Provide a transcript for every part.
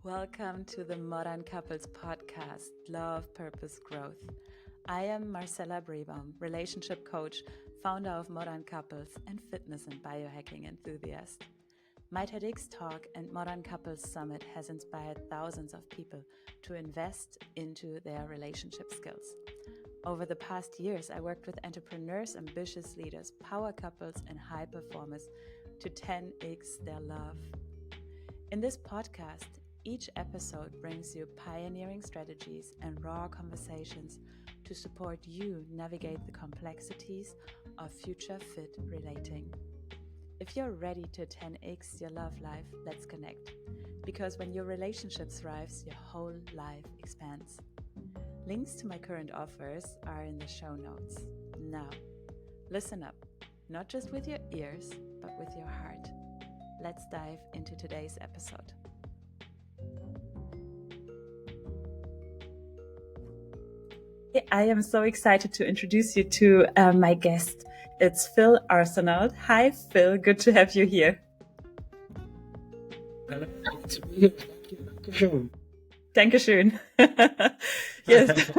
Welcome to the Modern Couples podcast, Love, Purpose, Growth. I am Marcella, relationship coach, founder of Modern Couples, and fitness and biohacking enthusiast. My TEDx talk and Modern Couples Summit has inspired thousands of people to invest into their relationship skills. Over the past years, I worked with entrepreneurs, ambitious leaders, power couples, and high performers to 10x their love. In this podcast, each episode brings you pioneering strategies and raw conversations to support you navigate the complexities of future fit relating. If you're ready to 10x your love life, let's connect. Because when your relationship thrives, your whole life expands. Links to my current offers are in the show notes. Now, listen up, not just with your ears, but with your heart. Let's dive into today's episode. I am so excited to introduce you to my guest. It's Phil Arsenault. Hi, Phil. Good to have you here. Hello. It's me. Dankeschön. Dankeschön. Yes.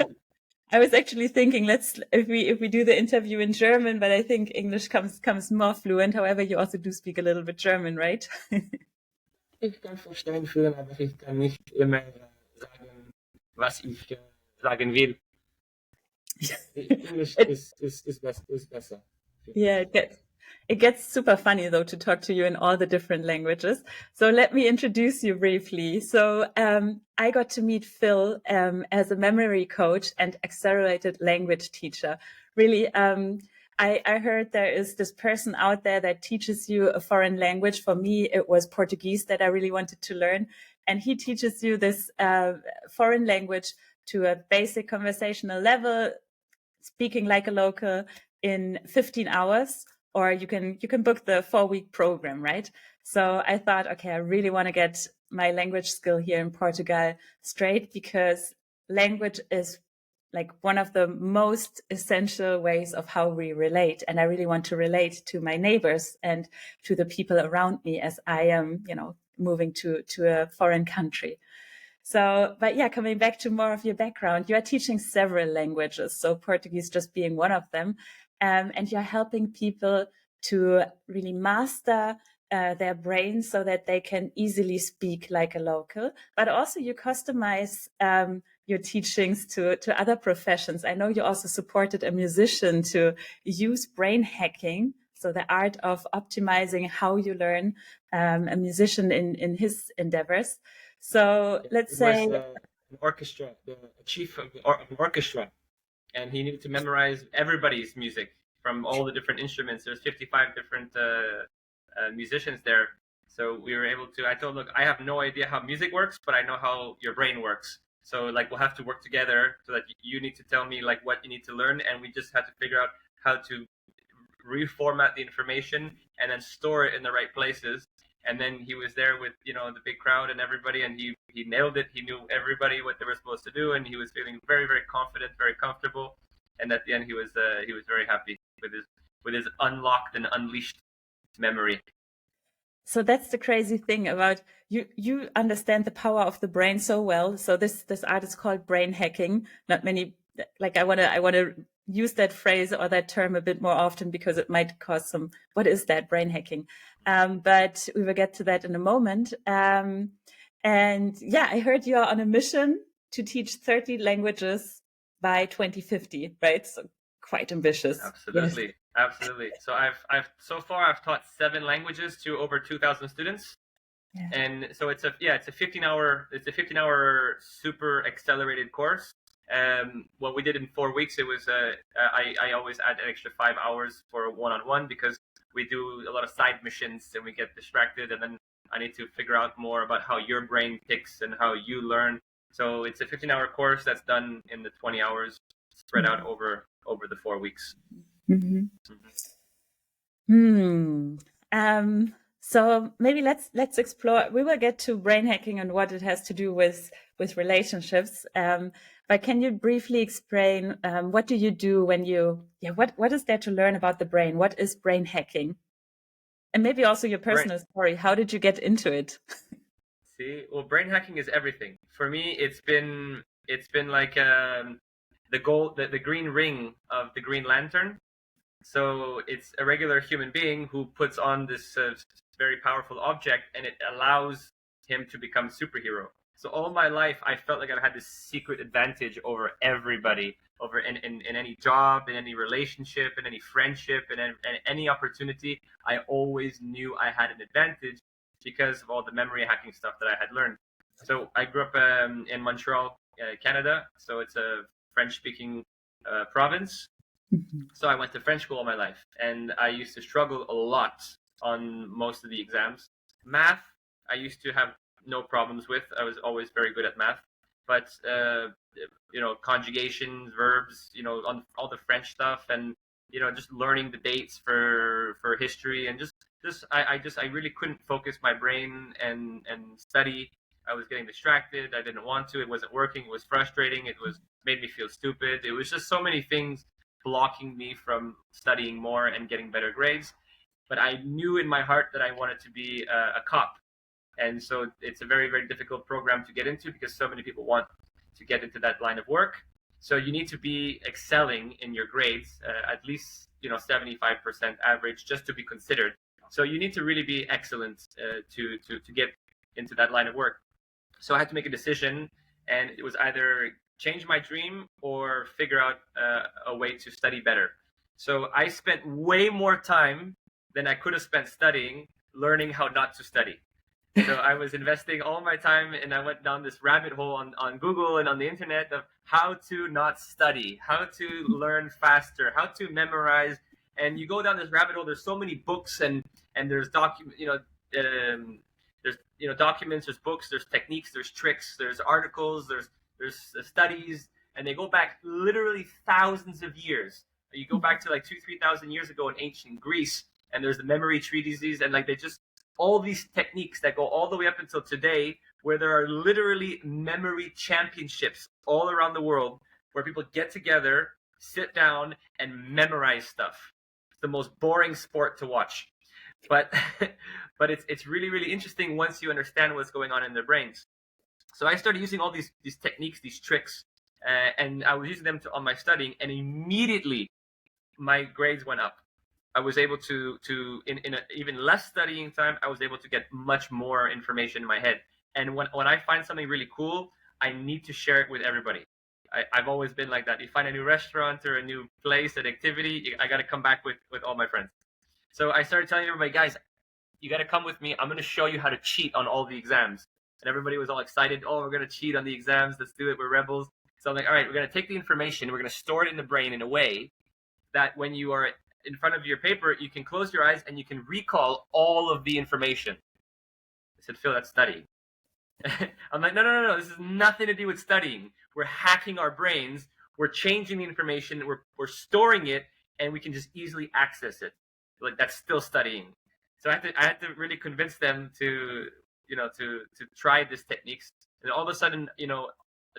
I was actually thinking, if we do the interview in German, but I think English comes more fluent. However, you also do speak a little bit German, right? Ich kann verstehen fühlen, aber ich kann nicht immer sagen, was ich sagen will. English is better. Yeah, it gets super funny though to talk to you in all the different languages. So let me introduce you briefly. So I got to meet Phil as a memory coach and accelerated language teacher. Really, I heard there is this person out there that teaches you a foreign language. For me, it was Portuguese that I really wanted to learn. And he teaches you this foreign language to a basic conversational level, speaking like a local in 15 hours, or you can book the 4-week program, right? So I thought, okay, I really want to get my language skill here in Portugal straight, because language is like one of the most essential ways of how we relate. And I really want to relate to my neighbors and to the people around me as I am, moving to a foreign country. So, but yeah, coming back to more of your background, you are teaching several languages, so Portuguese just being one of them. And you're helping people to really master their brains so that they can easily speak like a local. But also you customize your teachings to other professions. I know you also supported a musician to use brain hacking, so the art of optimizing how you learn, a musician in his endeavors. So let's say an orchestra, the chief of an orchestra, and he needed to memorize everybody's music from all the different instruments. There's 55 different musicians there. So we were able to, I told, look, I have no idea how music works, but I know how your brain works. So like we'll have to work together so that you need to tell me like what you need to learn. And we just had to figure out how to reformat the information and then store it in the right places. And then he was there with, the big crowd and everybody, and he nailed it. He knew everybody what they were supposed to do, and he was feeling very, very confident, very comfortable. And at the end, he was very happy with his unlocked and unleashed memory. So that's the crazy thing about you. You understand the power of the brain so well. So this art is called brain hacking. Not many, like I want to use that phrase or that term a bit more often because it might cause some, what is that, brain hacking? But we will get to that in a moment. And yeah, I heard you're on a mission to teach 30 languages by 2050, right? So quite ambitious. Absolutely. Yes. Absolutely. So I've taught 7 languages to over 2,000 students. Yeah. And so it's a 15-hour super accelerated course. What we did in 4 weeks, it was I always add an extra 5 hours for one-on-one because we do a lot of side missions and we get distracted, and then I need to figure out more about how your brain ticks and how you learn. So it's a 15-hour course that's done in the 20 hours spread out over the 4 weeks. Mm-hmm. So maybe let's explore. We will get to brain hacking and what it has to do with relationships. But can you briefly explain what do you do when what is there to learn about the brain? What is brain hacking? And maybe also your personal story. How did you get into it? See, well, brain hacking is everything for me. It's been like the green ring of the Green Lantern. So it's a regular human being who puts on this very powerful object, and it allows him to become a superhero. So all my life, I felt like I had this secret advantage over everybody, over in any job, in any relationship, in any friendship, in any opportunity. I always knew I had an advantage because of all the memory hacking stuff that I had learned. So I grew up in Montreal, Canada. So it's a French-speaking province. So I went to French school all my life, and I used to struggle a lot on most of the exams. Math, I used to have no problems with. I was always very good at math. But conjugations, verbs, on all the French stuff, and just learning the dates for history, and I really couldn't focus my brain and study. I was getting distracted. I didn't want to. It wasn't working. It was frustrating. It was made me feel stupid. It was just so many things blocking me from studying more and getting better grades. But I knew in my heart that I wanted to be a cop. And so it's a very, very difficult program to get into because so many people want to get into that line of work. So you need to be excelling in your grades, at least 75% average, just to be considered. So you need to really be excellent to get into that line of work. So I had to make a decision, and it was either change my dream or figure out a way to study better. So I spent way more time than I could have spent studying, learning how not to study. So I was investing all my time, and I went down this rabbit hole on Google and on the internet of how to not study, how to learn faster, how to memorize. And you go down this rabbit hole. There's so many books, and there's there's documents, there's books, there's techniques, there's tricks, there's articles, there's studies, and they go back literally thousands of years. You go back to like 2,000-3,000 years ago in ancient Greece, and there's the memory treatises, and like all these techniques that go all the way up until today, where there are literally memory championships all around the world, where people get together, sit down, and memorize stuff. It's the most boring sport to watch, but it's really, really interesting once you understand what's going on in their brains. So I started using all these techniques, these tricks, and I was using them on my studying, and immediately my grades went up. I was able to in even less studying time, I was able to get much more information in my head. And when I find something really cool, I need to share it with everybody. I've always been like that. You find a new restaurant or a new place, an activity, I got to come back with all my friends. So I started telling everybody, guys, you got to come with me. I'm going to show you how to cheat on all the exams. And everybody was all excited. Oh, we're going to cheat on the exams. Let's do it. We're rebels. So I'm like, all right, we're going to take the information. We're going to store it in the brain in a way that when you are in front of your paper, you can close your eyes and you can recall all of the information. I said, Phil, that's studying. I'm like, no. This has nothing to do with studying. We're hacking our brains. We're changing the information. We're storing it, and we can just easily access it. Like, that's still studying. So I had to really convince them to try these techniques. And all of a sudden,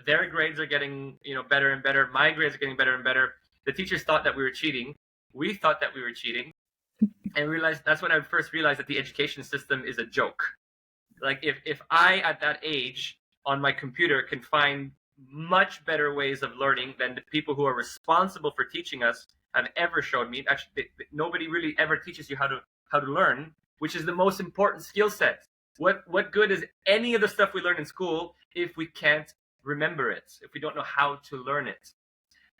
their grades are getting, better and better. My grades are getting better and better. The teachers thought that we were cheating. We thought that we were cheating. And realized that's when I first realized that the education system is a joke. Like if I at that age on my computer can find much better ways of learning than the people who are responsible for teaching us have ever showed me. Actually, nobody really ever teaches you how to learn, which is the most important skill set. What good is any of the stuff we learn in school if we can't remember it, if we don't know how to learn it?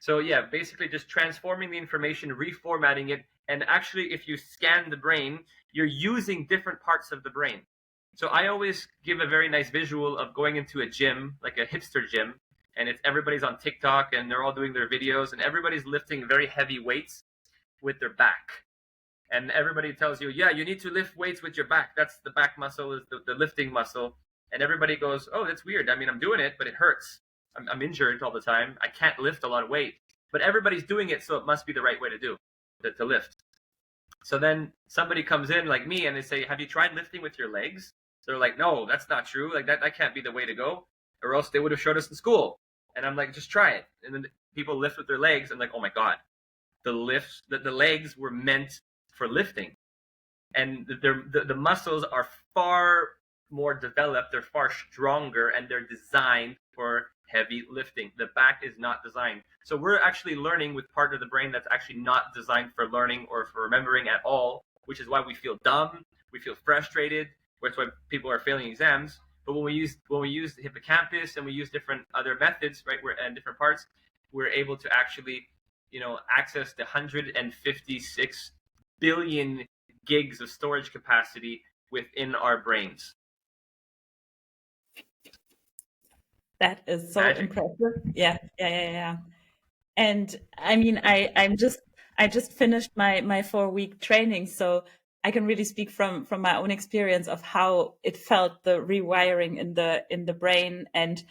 So yeah, basically just transforming the information, reformatting it, and actually if you scan the brain, you're using different parts of the brain. So I always give a very nice visual of going into a gym, like a hipster gym, and everybody's on TikTok and they're all doing their videos and everybody's lifting very heavy weights with their back. And everybody tells you, yeah, you need to lift weights with your back. That's the back muscle, is the lifting muscle. And everybody goes, oh, that's weird. I mean, I'm doing it, but it hurts. I'm injured all the time. I can't lift a lot of weight. But everybody's doing it, so it must be the right way to lift. So then somebody comes in like me and they say, have you tried lifting with your legs? So they're like, no, that's not true. Like that can't be the way to go. Or else they would have showed us in school. And I'm like, just try it. And then people lift with their legs. And like, oh my God, the legs were meant for lifting. And the muscles are far more developed, they're far stronger, and they're designed for heavy lifting. The back is not designed. So we're actually learning with part of the brain that's actually not designed for learning or for remembering at all, which is why we feel dumb, we feel frustrated, which is why people are failing exams. But when we use the hippocampus and we use different other methods, right, and different parts, we're able to actually, access the 156 billion gigs of storage capacity within our brains. That is so Magic. impressive. Yeah. And I mean, I just finished my 4 week training, so I can really speak from my own experience of how it felt, the rewiring in the brain, and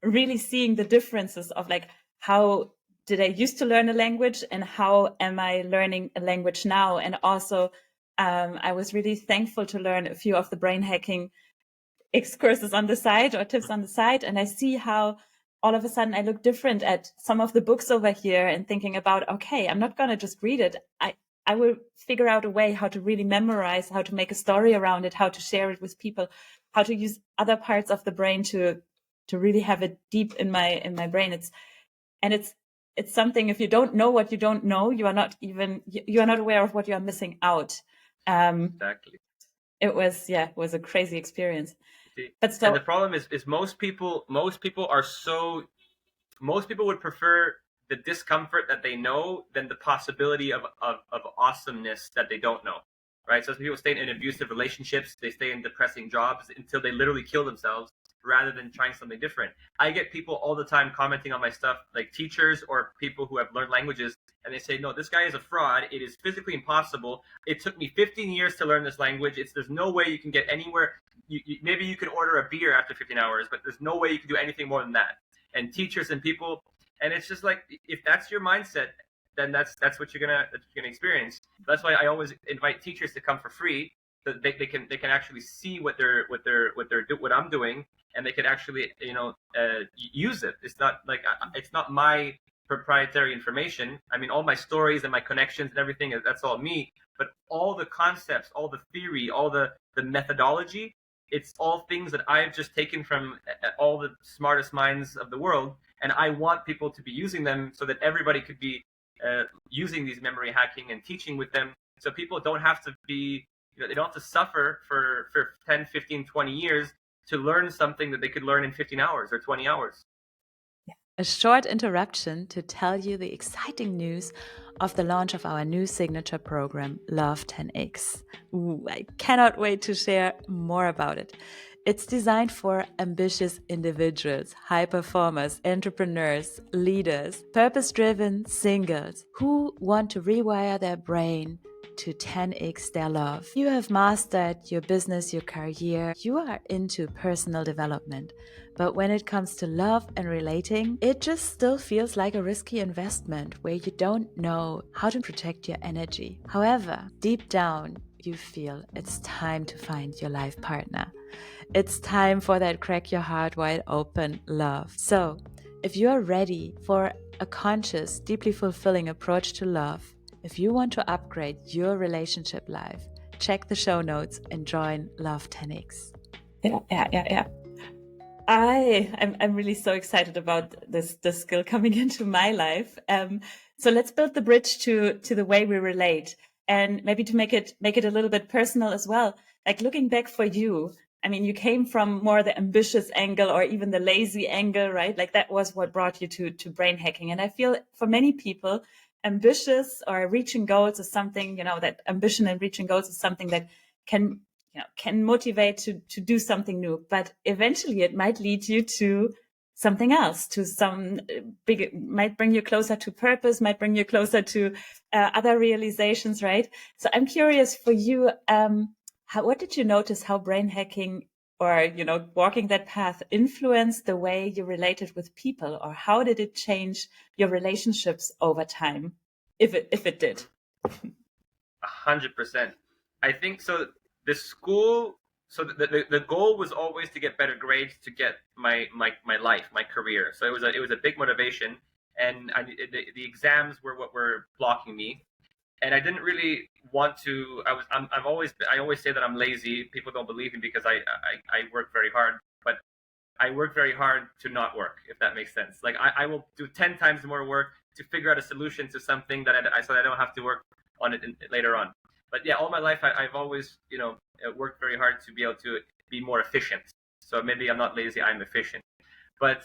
really seeing the differences of like, how did I used to learn a language and how am I learning a language now? And also, I was really thankful to learn a few of the brain hacking excursus on the side or tips on the side. And I see how all of a sudden I look different at some of the books over here and thinking about, okay, I'm not going to just read it. I will figure out a way how to really memorize, how to make a story around it, how to share it with people, how to use other parts of the brain to really have it deep in my brain. It's something, if you don't know what you don't know, you are not aware of what you are missing out. Exactly. It was a crazy experience. But and the problem is most people would prefer the discomfort that they know than the possibility of awesomeness that they don't know, right? So as people stay in abusive relationships, they stay in depressing jobs until they literally kill themselves rather than trying something different. I get people all the time commenting on my stuff, like teachers or people who have learned languages, and they say, no, this guy is a fraud. It is physically impossible. It took me 15 years to learn this language. There's no way you can get anywhere. Maybe you can order a beer after 15 hours, but there's no way you can do anything more than that. And teachers and people, and it's just like, if that's your mindset, then that's what you're gonna experience. That's why I always invite teachers to come for free, so they can actually see what I'm doing, and they can actually use it. It's not my proprietary information. I mean, all my stories and my connections and everything, that's all me. But all the concepts, all the theory, all the methodology, it's all things that I've just taken from all the smartest minds of the world, and I want people to be using them so that everybody could be using these memory hacking and teaching with them, so people don't have to be, they don't have to suffer for 10, 15, 20 years to learn something that they could learn in 15 hours or 20 hours. A short interruption to tell you the exciting news of the launch of our new signature program, Love 10x. Ooh, I cannot wait to share more about it. It's designed for ambitious individuals, high performers, entrepreneurs, leaders, purpose-driven singles who want to rewire their brain to 10x their love. You have mastered your business, your career, you are into personal development. But when it comes to love and relating, it just still feels like a risky investment where you don't know how to protect your energy. However, deep down, you feel it's time to find your life partner. It's time for that crack your heart wide open love. So, if you are ready for a conscious, deeply fulfilling approach to love, if you want to upgrade your relationship life, check the show notes and join Love 10x. Yeah. I'm really so excited about this skill coming into my life. So let's build the bridge to the way we relate, and maybe to make it a little bit personal as well. Like, looking back for you, I mean, you came from more the ambitious angle or even the lazy angle, right? Like, that was what brought you to brain hacking. And I feel for many people, ambitious or reaching goals is something, that ambition and reaching goals is something that can motivate to do something new, but eventually it might lead you to something else, to some might bring you closer to purpose, might bring you closer to other realizations, right? So I'm curious for you, what did you notice how brain hacking or, walking that path influenced the way you related with people, or how did it change your relationships over time, if it did? 100%. I think so. The school, so the goal was always to get better grades, to get my life, my career. So it was a big motivation, and the exams were what were blocking me. And I didn't really want to. I always say that I'm lazy. People don't believe me because I work very hard, but I work very hard to not work, if that makes sense. Like I will do 10 times more work to figure out a solution to something that so that I don't have to work on it later on. But yeah, all my life I've always, worked very hard to be able to be more efficient. So maybe I'm not lazy, I'm efficient. But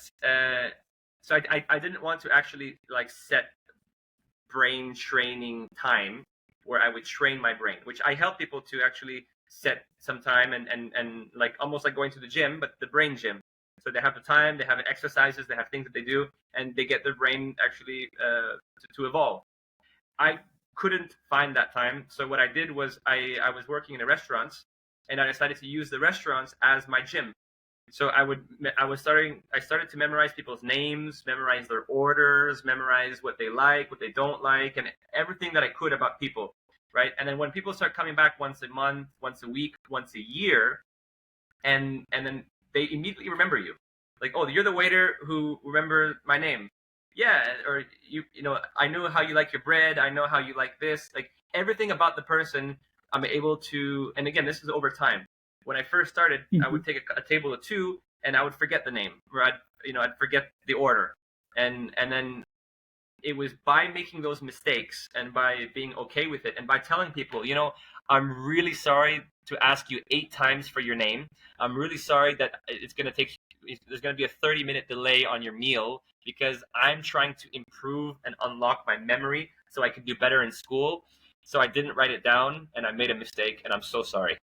so I didn't want to actually like set brain training time where I would train my brain, which I help people to actually set some time and like almost like going to the gym, but the brain gym. So they have the time, they have exercises, they have things that they do, and they get their brain actually to evolve. I couldn't find that time. So what I did was I was working in the restaurants, and I decided to use the restaurants as my gym. So I started to memorize people's names, memorize their orders, memorize what they like, what they don't like, and everything that I could about people, right? And then when people start coming back once a month, once a week, once a year, and then they immediately remember you. Like, oh, you're the waiter who remembered my name. Yeah, or I know how you like your bread, I know how you like this. Like everything about the person, I'm able to, and again, this is over time. When I first started, I would take a table of two and I would forget the name, or I'd forget the order. And then it was by making those mistakes and by being okay with it and by telling people, I'm really sorry to ask you 8 times for your name. I'm really sorry that there's going to be a 30-minute delay on your meal because I'm trying to improve and unlock my memory so I can do better in school. So I didn't write it down and I made a mistake and I'm so sorry.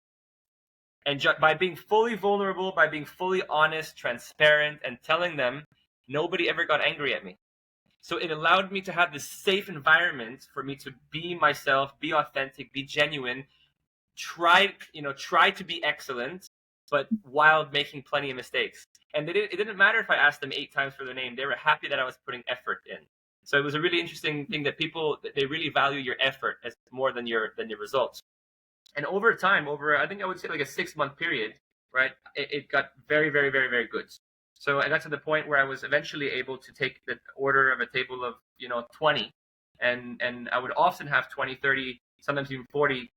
And by being fully vulnerable, by being fully honest, transparent, and telling them, nobody ever got angry at me. So it allowed me to have this safe environment for me to be myself, be authentic, be genuine, try to be excellent, but while making plenty of mistakes. And it didn't matter if I asked them 8 times for their name. They were happy that I was putting effort in. So it was a really interesting thing that they really value your effort as more than your results. And over time, I think I would say like a 6-month period, right? It got very, very, very, very good. So I got to the point where I was eventually able to take the order of a table of 20, and I would often have 20, 30, sometimes even 40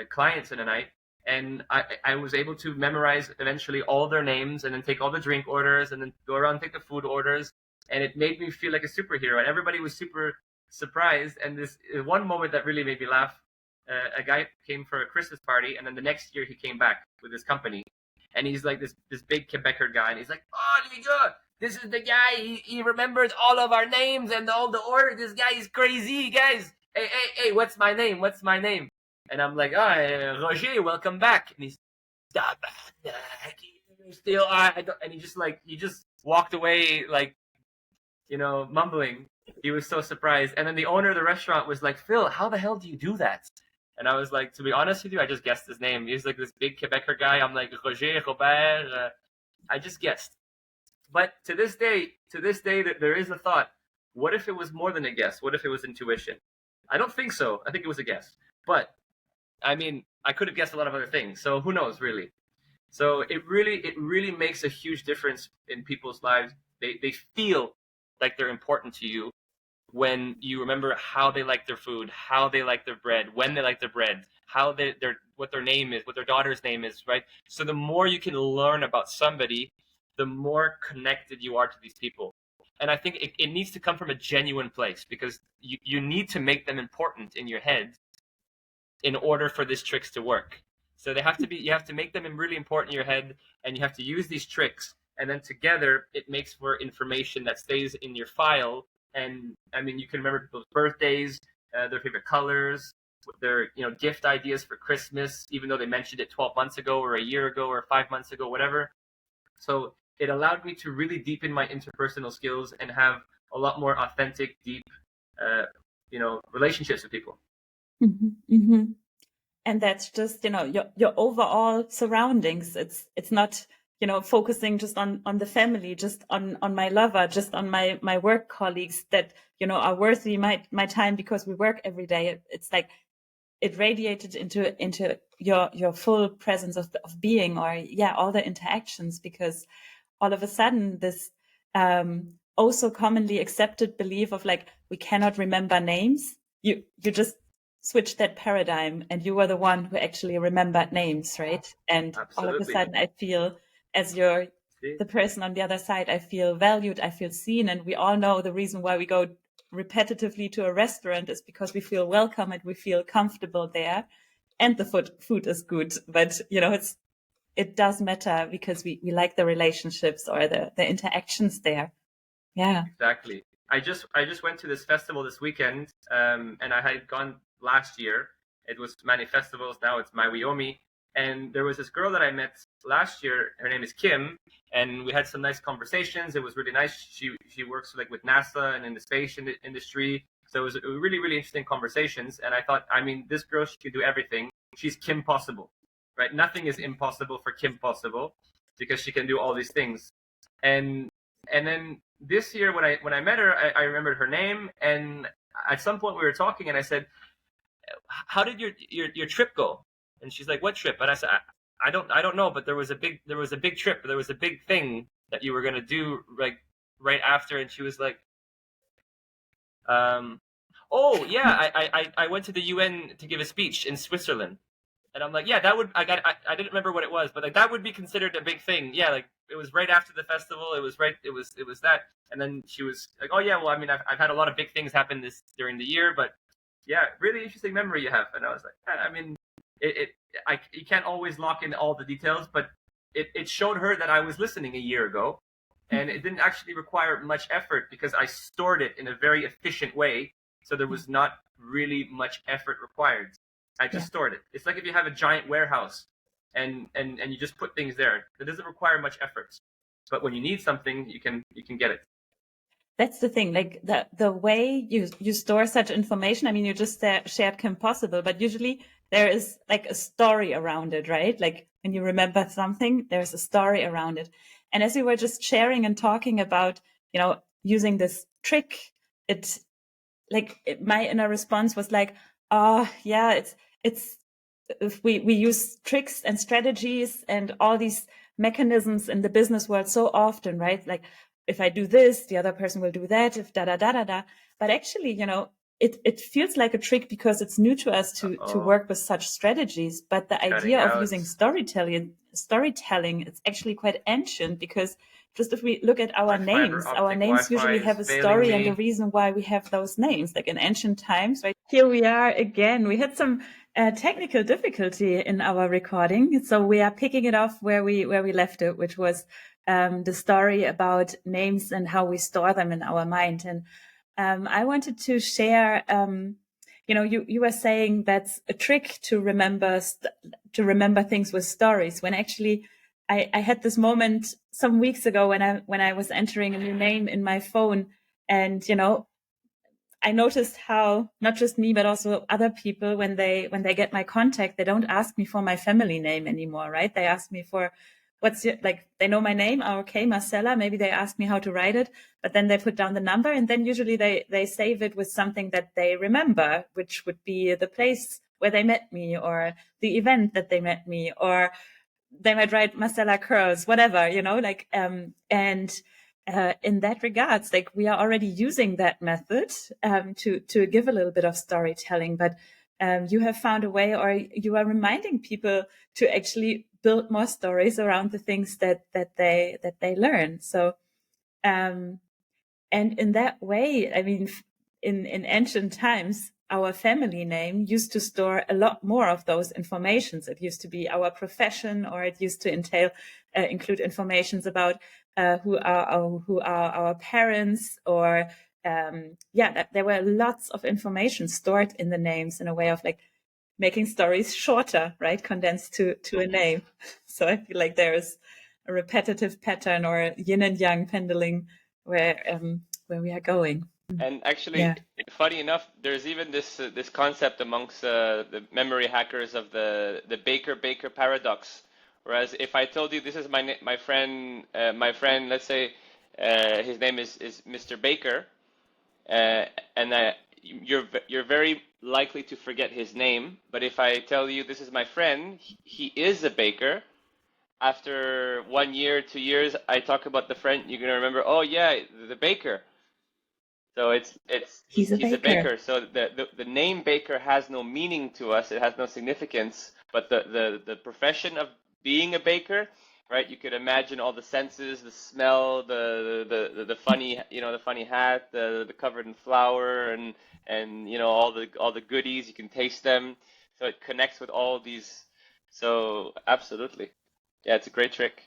clients in a night. And I was able to memorize eventually all their names and then take all the drink orders and then go around and take the food orders. And it made me feel like a superhero. And everybody was super surprised. And this one moment that really made me laugh, a guy came for a Christmas party, and then the next year he came back with his company. And he's like this big Quebecer guy. And he's like, oh, les gars, this is the guy. He remembers all of our names and all the order. This guy is crazy, guys. Hey, what's my name? What's my name? And I'm like, oh, Roger, welcome back. And he's, still, and he just walked away, like, mumbling. He was so surprised. And then the owner of the restaurant was like, Phil, how the hell do you do that? And I was like, to be honest with you, I just guessed his name. He's like this big Quebecer guy. I'm like, Roger, Robert. I just guessed. But to this day, there is a thought, what if it was more than a guess? What if it was intuition? I don't think so. I think it was a guess. But I mean, I could have guessed a lot of other things. So who knows, really? So it really makes a huge difference in people's lives. They feel like they're important to you when you remember how they like their food, how they like their bread, when they like their bread, how what their name is, what their daughter's name is, right? So the more you can learn about somebody, the more connected you are to these people. And I think it needs to come from a genuine place, because you need to make them important in your head in order for these tricks to work. So you have to make them really important in your head, and you have to use these tricks, and then together it makes for information that stays in your file. And I mean, you can remember people's birthdays, their favorite colors, their gift ideas for Christmas, even though they mentioned it 12 months ago or a year ago or 5 months ago, whatever. So it allowed me to really deepen my interpersonal skills and have a lot more authentic, deep, relationships with people. Mm-hmm, mm-hmm. And that's just, your overall surroundings. It's not, focusing just on the family, just on my lover, just on my work colleagues that, are worthy my time because we work every day. It's like it radiated into your full presence of being, or all the interactions, because all of a sudden this also commonly accepted belief of like, we cannot remember names. You just switched that paradigm, and you were the one who actually remembered names, right? And all of a Absolutely. sudden I feel, as you're See? the person on the other side, I feel valued, I feel seen. And we all know the reason why we go repetitively to a restaurant is because we feel welcome and we feel comfortable there, and the food is good. But it does matter because we like the relationships or the interactions there. Yeah. Exactly. I just went to this festival this weekend, and I had gone last year. It was many festivals. Now it's my Wyoming, and there was this girl that I met last year. Her name is Kim, and we had some nice conversations. It was really nice. She works like with NASA and in the space industry, so it was really really interesting conversations. And I thought, I mean, this girl, she can do everything. She's Kim Possible, right? Nothing is impossible for Kim Possible because she can do all these things. And then this year when I met her, I remembered her name, and at some point we were talking, and I said, "How did your trip go?" And she's like, "What trip?" And I said, I don't know, but there was a big trip, there was a big thing that you were gonna do like right after." And she was like, "Oh yeah, I went to the UN to give a speech in Switzerland." And I'm like, yeah, that would, I didn't remember what it was, but like that would be considered a big thing. Yeah, like it was right after the festival. It was that. And then she was like, oh yeah, well, I mean, I've had a lot of big things happen during the year, but yeah, really interesting memory you have. And I was like, I mean, you can't always lock in all the details, but it showed her that I was listening a year ago, and it didn't actually require much effort because I stored it in a very efficient way. So there was not really much effort required. I just stored it. It's like if you have a giant warehouse and you just put things there. It doesn't require much effort. But when you need something, you can get it. That's the thing, like the way you store such information. I mean, you just shared Kim Possible, but usually there is like a story around it, right? Like when you remember something, there's a story around it. And as we were just sharing and talking about, using this trick, my inner response was like, oh yeah, it's if we use tricks and strategies and all these mechanisms in the business world so often, right? Like if I do this, the other person will do that, if da da da da da. But actually, it feels like a trick because it's new to us to work with such strategies. But the idea of using storytelling, it's actually quite ancient, because just if we look at our names usually have a story and a reason why we have those names. Like in ancient times, right? Here we are again. We had some technical difficulty in our recording, so we are picking it off where we left it, which was the story about names and how we store them in our mind. And I wanted to share. You were saying that's a trick to remember things with stories. When actually, I had this moment some weeks ago when I was entering a new name in my phone, and I noticed how not just me, but also other people, when they get my contact, they don't ask me for my family name anymore, right? They ask me for they know my name, okay, Marcella. Maybe they ask me how to write it, but then they put down the number, and then usually they save it with something that they remember, which would be the place where they met me, or the event that they met me, or they might write Marcella curls, whatever, and in that regards, like we are already using that method to give a little bit of storytelling, but you have found a way, or you are reminding people to actually build more stories around the things that they learn. So, and in that way, I mean, in ancient times, our family name used to store a lot more of those informations. It used to be our profession, or it used to include informations about who are our parents, or there were lots of information stored in the names in a way of like making stories shorter, right? Condensed to a name. So I feel like there is a repetitive pattern, or yin and yang pendulum where we are going. And actually, funny enough, there's even this concept amongst the memory hackers of the Baker paradox. Whereas if I told you this is my friend, let's say his name is Mr. Baker, and you're very likely to forget his name. But if I tell you this is my friend, he is a baker. After 1 year, 2 years, I talk about the friend, you're gonna remember, oh yeah, the baker. So He's a he's a baker. baker. So the name baker has no meaning to us. It has no significance. But the profession of being a baker, right? You could imagine all the senses, the smell, the funny, the funny hat, the covered in flour, and all the goodies. You can taste them. So it connects with all these. So absolutely, yeah, it's a great trick.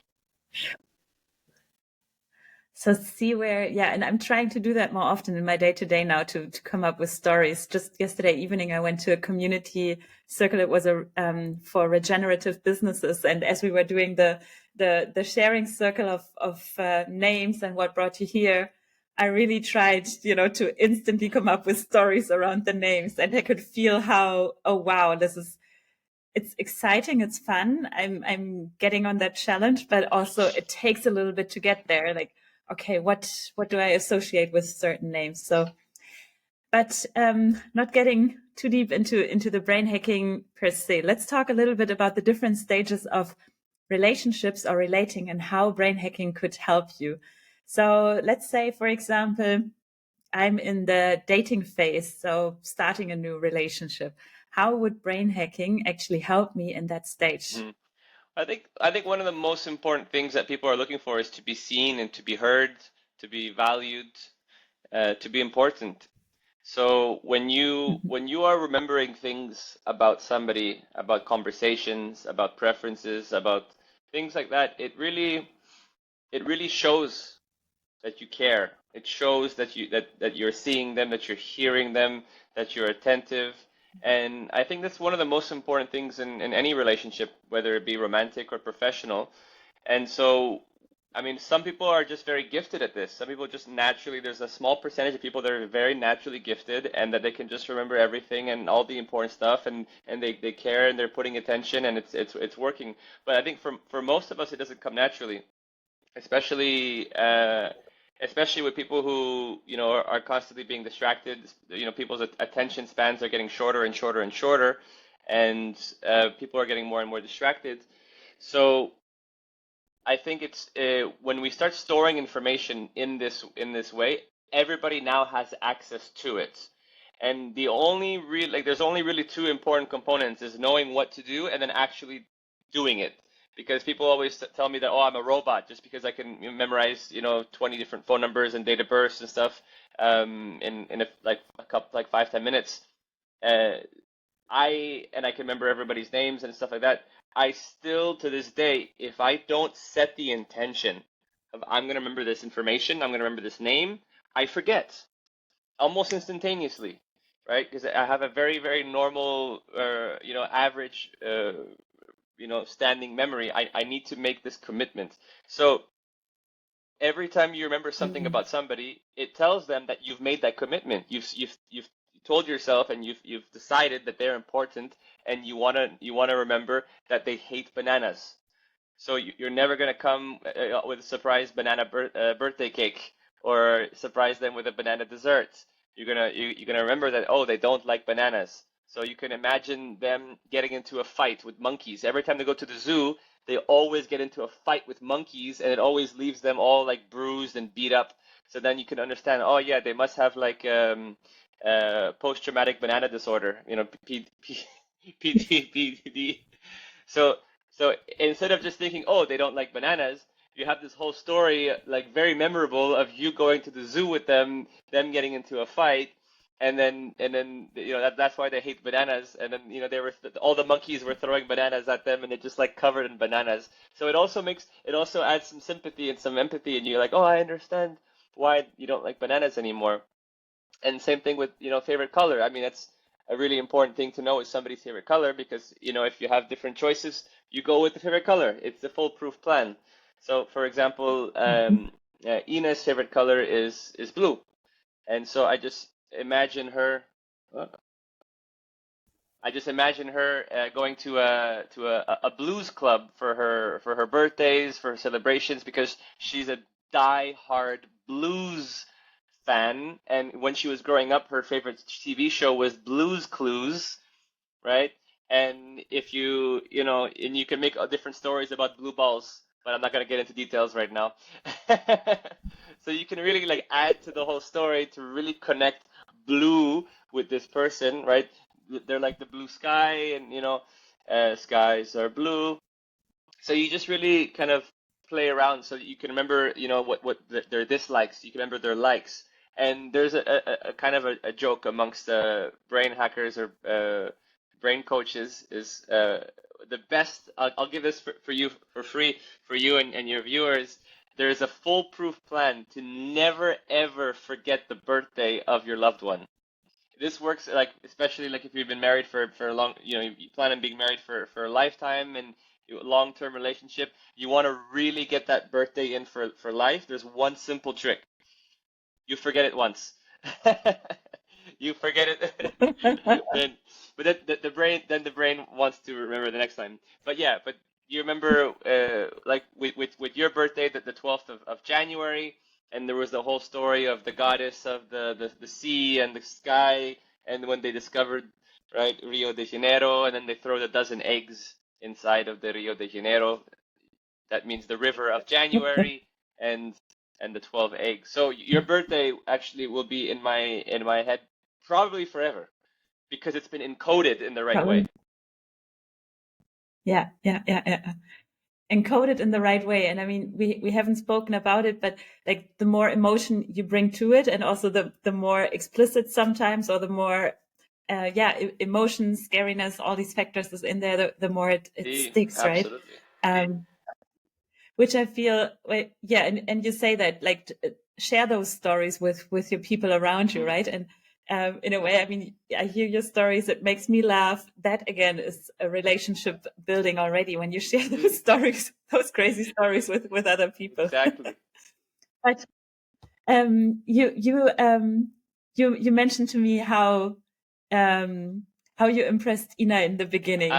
So see where, yeah, and I'm trying to do that more often in my day to day now to come up with stories. Just yesterday evening, I went to a community circle. It was for regenerative businesses. And as we were doing the sharing circle of names and what brought you here, I really tried, to instantly come up with stories around the names, and I could feel how, oh wow, it's exciting, it's fun. I'm getting on that challenge, but also it takes a little bit to get there. Like, okay, what do I associate with certain names? So, but not getting too deep into the brain hacking per se. Let's talk a little bit about the different stages of relationships or relating and how brain hacking could help you. So let's say, for example, I'm in the dating phase, so starting a new relationship. How would brain hacking actually help me in that stage? Mhm. I think one of the most important things that people are looking for is to be seen and to be heard, to be valued, to be important. So Mhm. when you are remembering things about somebody, about conversations, about preferences, about things like that, it really shows that you care. It shows that that you're seeing them, that you're hearing them, that you're attentive. And I think that's one of the most important things in any relationship, whether it be romantic or professional. And so, I mean, some people are just very gifted at this. Some people just naturally, there's a small percentage of people that are very naturally gifted and that they can just remember everything and all the important stuff and they care and they're putting attention and it's working. But I think for most of us, it doesn't come naturally, especially especially with people who are constantly being distracted. People's attention spans are getting shorter and shorter and shorter, and people are getting more and more distracted. So I think it's when we start storing information in this way, everybody now has access to it. And the only real like there's only really two important components is knowing what to do and then actually doing it. Because people always tell me that, oh, I'm a robot just because I can memorize 20 different phone numbers and date of births and stuff in a couple like 5-10 minutes. Uh, I can remember everybody's names and stuff like that. I still, to this day, if I don't set the intention of I'm going to remember this information, I'm going to remember this name, I forget almost instantaneously, right? Because I have a very, very normal, average, standing memory. I need to make this commitment. So every time you remember something Mm. about somebody, it tells them that you've made that commitment. You've told yourself and you've decided that they're important and you wanna remember that they hate bananas. So you're never gonna come with a surprise banana birthday cake or surprise them with a banana dessert. You're gonna remember that, oh, they don't like bananas. So you can imagine them getting into a fight with monkeys. Every time they go to the zoo, they always get into a fight with monkeys, and it always leaves them all like bruised and beat up. So then you can understand, oh yeah, they must have like post-traumatic banana disorder, PTSD. So so instead of just thinking, oh, they don't like bananas, you have this whole story like very memorable of you going to the zoo with them getting into a fight, and then that's why they hate bananas, and then they were all the monkeys were throwing bananas at them, and it just like covered in bananas. So it also adds some sympathy and some empathy, and you're like, oh, I understand why you don't like bananas anymore. And same thing with favorite color. I mean, that's a really important thing to know is somebody's favorite color because if you have different choices, you go with the favorite color. It's the foolproof plan. So, for example, Mhm. Ina's favorite color is blue, and so imagine her. uh, I just imagine her going to a blues club for her birthdays, for her celebrations, because she's a die-hard blues fan. And when she was growing up, her favorite TV show was Blues Clues, right? And if and you can make different stories about blue balls. but I'm not going to get into details right now. So you can really like add to the whole story to really connect blue with this person, right? They're like the blue sky, and skies are blue. So you just really kind of play around so that you can remember, their dislikes. You can remember their likes. And there's a kind of a joke amongst brain hackers or brain coaches is the best. I'll give this for you for free for you and your viewers. There is a foolproof plan to never ever forget the birthday of your loved one. This works like especially like if you've been married for a long, you plan on being married for a lifetime and long-term relationship. You want to really get that birthday in for life. There's one simple trick. You forget it once. You forget it, then but then the brain wants to remember the next time. But yeah, but you remember like with your birthday, the 12th of January, and there was the whole story of the goddess of the sea and the sky, and when they discovered, right, Rio de Janeiro, and then they throw the dozen eggs inside of the Rio de Janeiro. That means the river of January, and the 12 eggs. So your birthday actually will be in my head probably forever because it's been encoded in the right way. Yeah. Encoded in the right way. And I mean, we haven't spoken about it, but like the more emotion you bring to it, and also the more explicit sometimes, or the more emotion, scariness, all these factors is in there, the more it sticks, absolutely. Right? Which I feel, and you say that like share those stories with your people around you, right? And in a way, I mean, I hear your stories, it makes me laugh. That again is a relationship building already when you share those stories, those crazy stories with other people. Exactly. But you mentioned to me how you impressed Ina in the beginning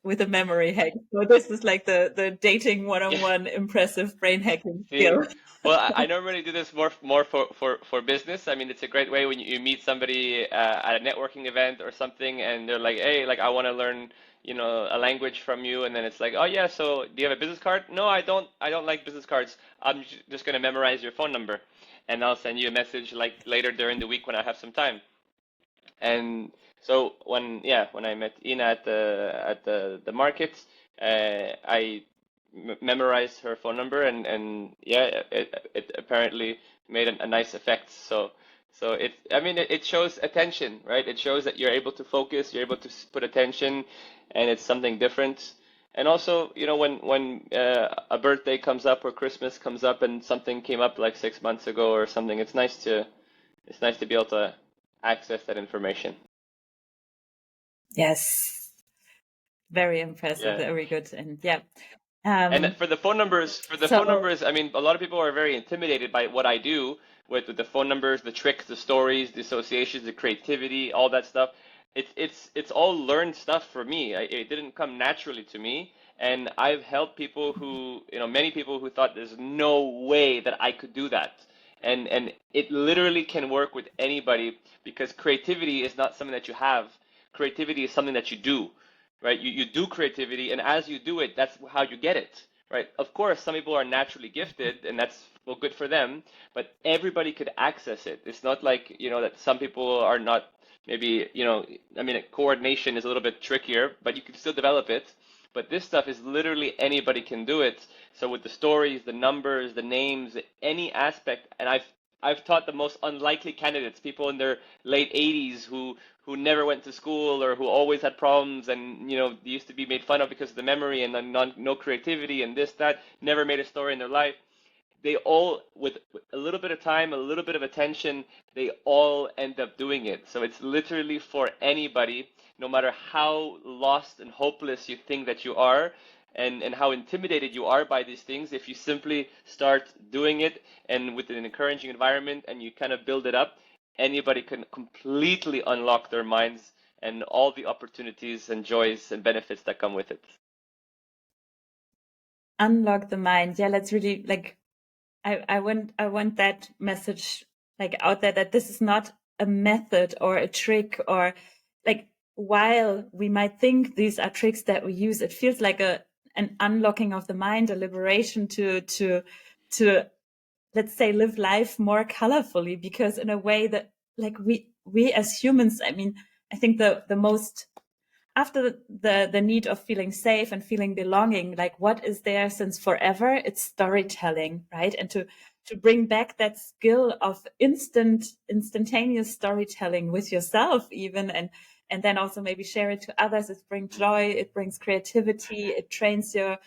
with a memory hack. So this is like the dating one-on-one impressive brain hacking skill. Well, I normally do this more for business. I mean, it's a great way when you meet somebody at a networking event or something, and they're like, "Hey, like I want to learn, a language from you," and then it's like, "Oh yeah, so do you have a business card?" "No, I don't. I don't like business cards. I'm just gonna memorize your phone number, and I'll send you a message like later during the week when I have some time." And so when I met Ina at the market, I memorized her phone number, and it apparently made a nice effect. So it shows attention, right? It shows that you're able to focus, you're able to put attention, and it's something different. And also, when a birthday comes up or Christmas comes up and something came up like 6 months ago or something, it's nice to be able to access that information. Yes, very impressive, very good, and and for the phone numbers, I mean, a lot of people are very intimidated by what I do with the phone numbers, the tricks, the stories, the associations, the creativity, all that stuff. It's all learned stuff for me. It didn't come naturally to me, and I've helped people who, many people who thought there's no way that I could do that. And it literally can work with anybody because creativity is not something that you have. Creativity is something that you do, right? You do creativity, and as you do it, that's how you get it, right? Of course, some people are naturally gifted, and that's good for them, but everybody could access it. It's not like, that some people are not, maybe, I mean, coordination is a little bit trickier, but you can still develop it. But this stuff is literally anybody can do it. So with the stories, the numbers, the names, any aspect, and I've taught the most unlikely candidates, people in their late 80s who never went to school or who always had problems and used to be made fun of because of the memory and no creativity and this that, never made a story in their life. They all, with a little bit of time, a little bit of attention, they all end up doing it. So it's literally for anybody, no matter how lost and hopeless you think that you are, and how intimidated you are by these things. If you simply start doing it and with an encouraging environment and you kind of build it up, anybody can completely unlock their minds and all the opportunities and joys and benefits that come with it. Unlock the mind. Yeah, let's really like, I want that message like out there, that this is not a method or a trick, or like, while we might think these are tricks that we use, it feels like an unlocking of the mind, a liberation to let's say live life more colorfully, because in a way that like we as humans, I mean, I think the most, after the need of feeling safe and feeling belonging, like what is there since forever? It's storytelling, right? And to bring back that skill of instantaneous storytelling with yourself even, and then also maybe share it to others. It brings joy, it brings creativity, it trains your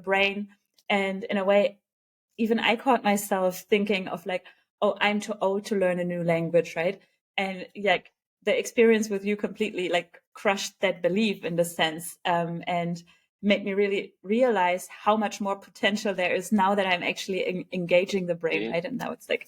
brain. And in a way, even I caught myself thinking of like, oh, I'm too old to learn a new language, right? And like the experience with you completely like crushed that belief in the sense, and made me really realize how much more potential there is now that I'm actually engaging the brain, right? And now it's like,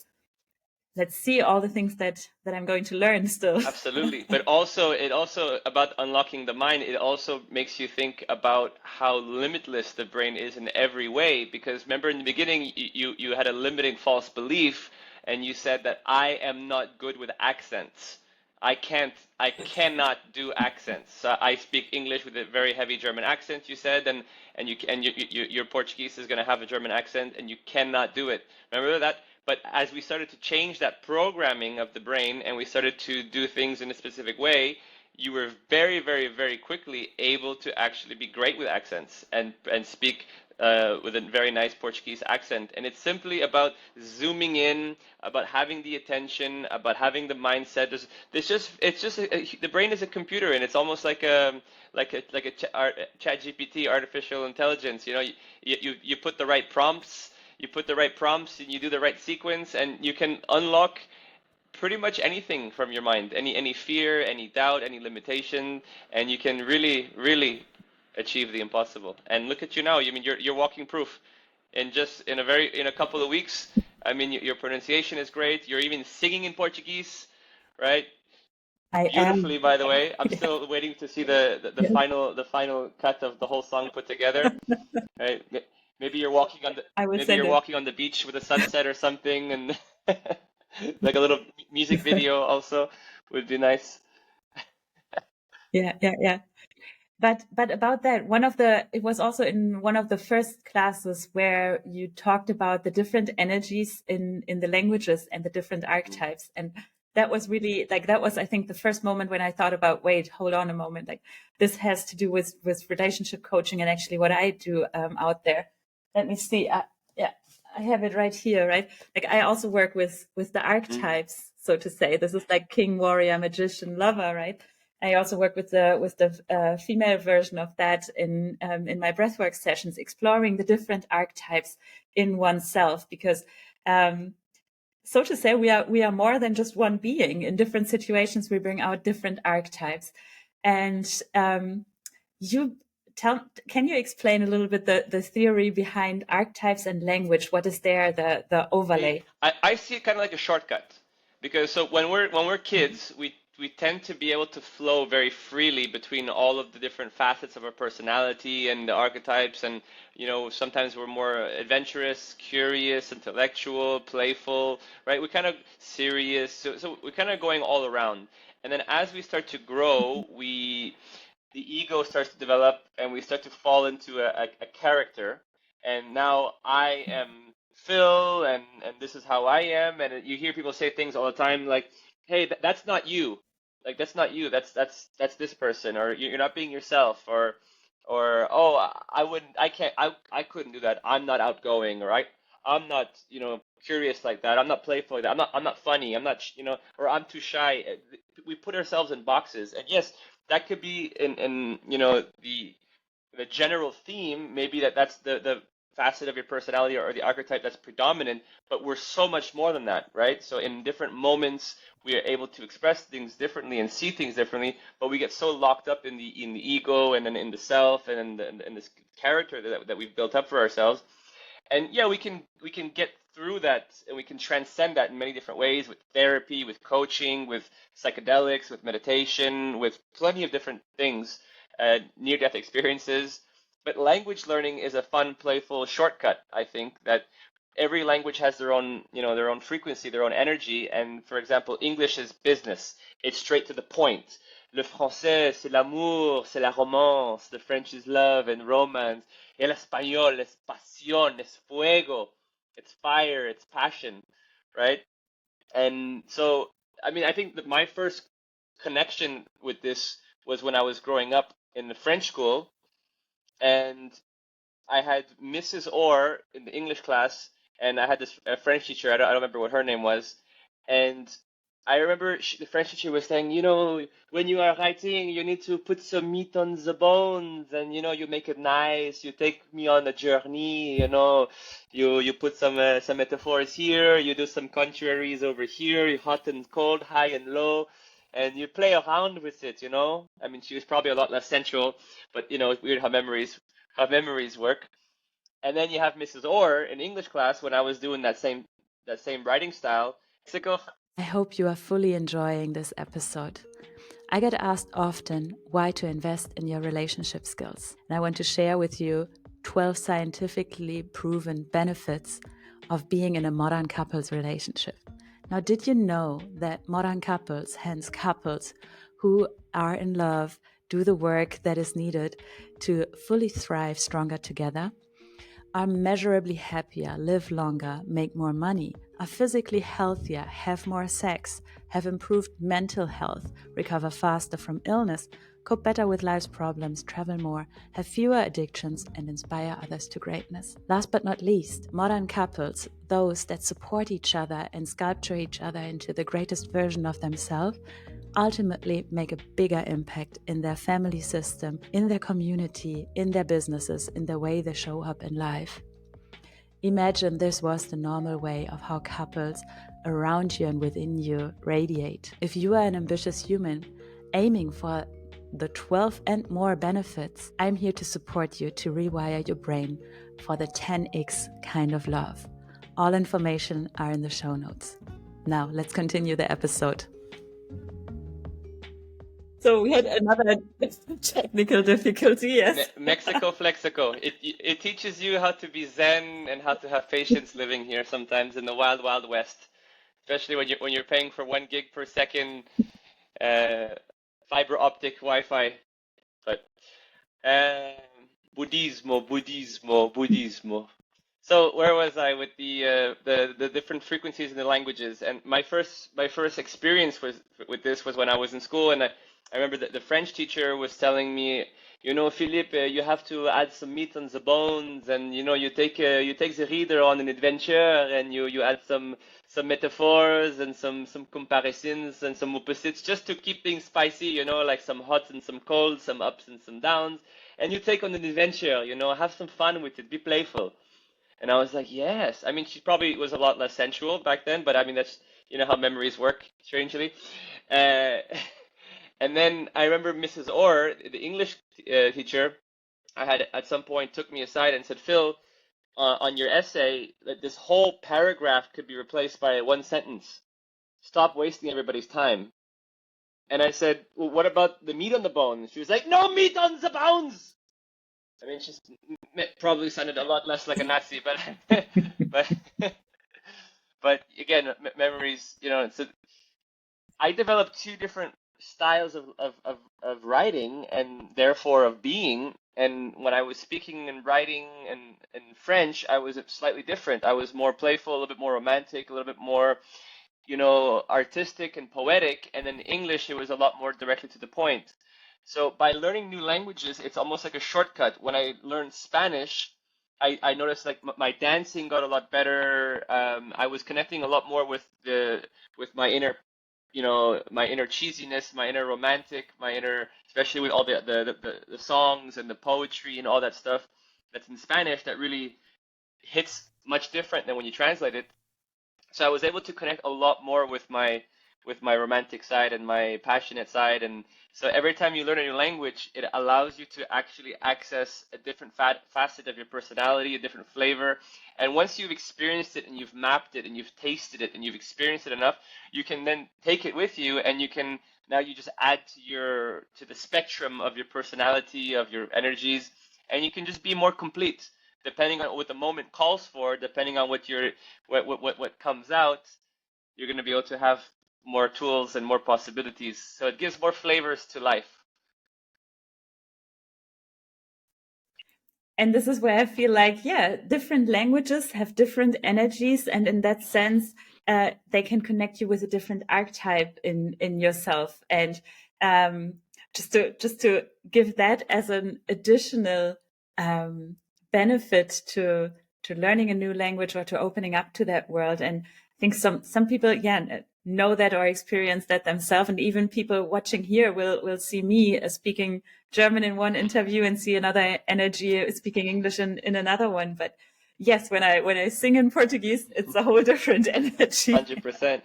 let's see all the things that I'm going to learn still. Absolutely. But also, it also about unlocking the mind, it also makes you think about how limitless the brain is in every way. Because remember in the beginning, you had a limiting false belief, and you said that I am not good with accents. I cannot do accents. So I speak English with a very heavy German accent, you said, and your Portuguese is going to have a German accent, and you cannot do it. Remember that? But as we started to change that programming of the brain and we started to do things in a specific way, you were very, very, very quickly able to actually be great with accents and speak with a very nice Portuguese accent. And it's simply about zooming in, about having the attention, about having the mindset. The brain is a computer, and it's almost like a chat GPT, artificial intelligence. You know, you put the right prompts. You put the right prompts and you do the right sequence, and you can unlock pretty much anything from your mind, any fear, any doubt, any limitation, and you can really, really achieve the impossible. And look at you now. I mean, you're walking proof. In just in a couple of weeks, I mean, your pronunciation is great. You're even singing in Portuguese, right? I Beautifully, am. by the way. I'm Yeah. still waiting to see the final cut of the whole song put together. Right? Maybe you're walking on the I will maybe send you're it. walking on the beach with a sunset or something, and like a little music video also would be nice. Yeah, yeah, yeah. But about that, it was also in one of the first classes where you talked about the different energies in the languages and the different archetypes. And that was really like, that was, I think, the first moment when I thought about, wait, hold on a moment. Like this has to do with relationship coaching and actually what I do out there. Let me see. Yeah, I have it right here, right? Like I also work with the archetypes, so to say. This is like king, warrior, magician, lover, right? I also work with the female version of that in my breathwork sessions, exploring the different archetypes in oneself, because so to say, we are more than just one being. In different situations, we bring out different archetypes. And can you explain a little bit the theory behind archetypes and language? What is there, the overlay? I see it kind of like a shortcut, because so when we're kids, we tend to be able to flow very freely between all of the different facets of our personality and the archetypes, and sometimes we're more adventurous, curious, intellectual, playful, right? We're kind of serious, so we're kind of going all around. And then as we start to grow, the ego starts to develop, and we start to fall into a character. And now I am Phil, and this is how I am. And you hear people say things all the time like, "Hey, that's not you. Like that's not you. That's this person, or you're not being yourself, or oh, I wouldn't, I can't, I couldn't do that. I'm not outgoing, or I'm not, curious like that. I'm not playful like that. I'm not funny. I'm not, or I'm too shy." We put ourselves in boxes, and yes, that could be in the general theme. Maybe that's the facet of your personality or the archetype that's predominant, but we're so much more than that, right? So in different moments we are able to express things differently and see things differently, but we get so locked up in the ego and then in the self and in this character that we've built up for ourselves. And yeah, we can get through that, and we can transcend that in many different ways, with therapy, with coaching, with psychedelics, with meditation, with plenty of different things, near-death experiences. But language learning is a fun, playful shortcut. I think that every language has their own, their own frequency, their own energy. And for example, English is business. It's straight to the point. Le français, c'est l'amour, c'est la romance. The French is love and romance. El español es pasión, es fuego. It's fire, it's passion, right? And so, I mean, I think that my first connection with this was when I was growing up in the French school, and I had Mrs. Orr in the English class, and I had this French teacher. I don't remember what her name was, and I remember the French teacher was saying, you know, when you are writing, you need to put some meat on the bones, and you know, you make it nice. You take me on a journey, you know. You put some metaphors here. You do some contraries over here. Hot and cold, high and low, and you play around with it. You know. I mean, she was probably a lot less sensual, but you know, it's weird how memories work. And then you have Mrs. Orr in English class when I was doing that same writing style. I hope you are fully enjoying this episode. I get asked often why to invest in your relationship skills. And I want to share with you 12 scientifically proven benefits of being in a modern couples relationship. Now, did you know that modern couples, hence couples who are in love, do the work that is needed to fully thrive stronger together, are measurably happier, live longer, make more money, are physically healthier, have more sex, have improved mental health, recover faster from illness, cope better with life's problems, travel more, have fewer addictions, and inspire others to greatness? Last but not least, modern couples, those that support each other and sculpture each other into the greatest version of themselves, ultimately make a bigger impact in their family system, in their community, in their businesses, in the way they show up in life. Imagine this was the normal way of how couples around you and within you radiate. If you are an ambitious human aiming for the 12 and more benefits, I'm here to support you to rewire your brain for the 10x kind of love. All information are in the show notes. Now, let's continue the episode. So we had another technical difficulty, yes. Mexico Flexico. It teaches you how to be zen and how to have patience living here sometimes in the wild, wild west. Especially when you're paying for 1 gig per second fiber optic Wi-Fi. But Buddhismo. So where was I with the different frequencies in the languages? And my first experience with this was when I was in school, and I remember that the French teacher was telling me, you know, Philippe, you have to add some meat on the bones, and you know, you take the reader on an adventure, and you add some metaphors and some comparisons and some opposites, just to keep things spicy, you know, like some hot and some cold, some ups and some downs, and you take on an adventure, you know, have some fun with it, be playful. And I was like, yes. I mean, she probably was a lot less sensual back then, but I mean, that's, you know, how memories work, strangely. And then I remember Mrs. Orr, the English teacher, I had at some point took me aside and said, Phil, on your essay, that this whole paragraph could be replaced by one sentence. Stop wasting everybody's time. And I said, well, what about the meat on the bones? She was like, no meat on the bones. I mean, she probably sounded a lot less like a Nazi, but but again, memories, you know. So I developed two different styles of writing and therefore of being. And when I was speaking and writing in French, I was slightly different. I was more playful, a little bit more romantic, a little bit more, you know, artistic and poetic. And in English, it was a lot more directly to the point. So by learning new languages, it's almost like a shortcut. When I learned Spanish, I noticed like my dancing got a lot better. I was connecting a lot more with my inner, you know, my inner cheesiness, my inner romantic, my inner, especially with all the songs and the poetry and all that stuff that's in Spanish that really hits much different than when you translate it. So I was able to connect a lot more with my romantic side and my passionate side. And so every time you learn a new language, it allows you to actually access a different facet of your personality, a different flavor. And once you've experienced it and you've mapped it and you've tasted it and you've experienced it enough, you can then take it with you, and you can now you just add to the spectrum of your personality, of your energies, and you can just be more complete depending on what the moment calls for, depending on what comes out. You're going to be able to have more tools and more possibilities. So it gives more flavors to life. And this is where I feel like, yeah, different languages have different energies, and in that sense, they can connect you with a different archetype in yourself. And just to give that as an additional benefit to learning a new language or to opening up to that world. And I think some people, yeah, know that or experience that themselves, and even people watching here will see me speaking German in one interview and see another energy speaking English in another one. But yes, when I sing in Portuguese, it's a whole different energy. 100%.